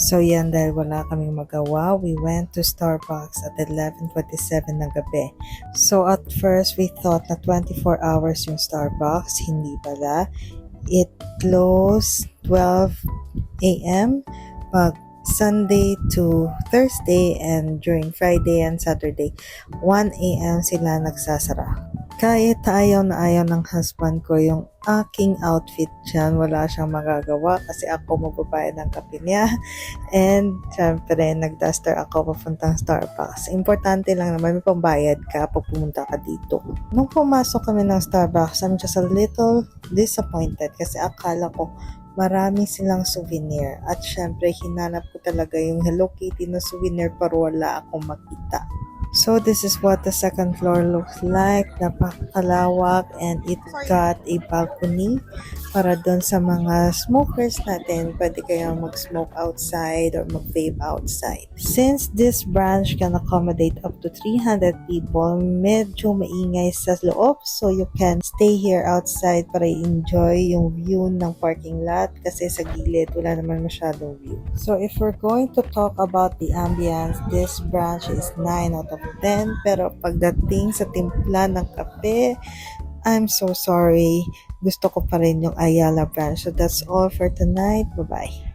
So yan, dahil wala kaming magawa, we went to Starbucks at 11:27 ng gabi. So at first, we thought na 24 hours yung Starbucks. Hindi pala. It closed 12 a.m. pag Sunday to Thursday, and during Friday and Saturday, 1 a.m. sila nagsasara. Kahit ayaw na ayaw ng husband ko yung aking outfit dyan, wala siyang magagawa kasi ako magbabayad ng kape niya. And syempre, nag-duster ako papuntang Starbucks. Importante lang naman, may pambayad ka pag pumunta ka dito. Nung pumasok kami ng Starbucks, I'm just a little disappointed kasi akala ko marami silang souvenir. At syempre, hinanap ko talaga yung Hello Kitty na souvenir pero wala akong makita. So this is what the second floor looks like. Napakalawak, and it got a balcony para doon sa mga smokers natin. Pwede kayong mag-smoke outside or mag-vape outside. Since this branch can accommodate up to 300 people, medyo maingay sa loob. So you can stay here outside para enjoy yung view ng parking lot kasi sa gilid wala naman masyadong view. So if we're going to talk about the ambience, this branch is 9 out of 10, pero pagdating sa timpla ng kape, I'm so sorry. Gusto ko pa rin yung Ayala branch. So that's all for tonight. Bye-bye.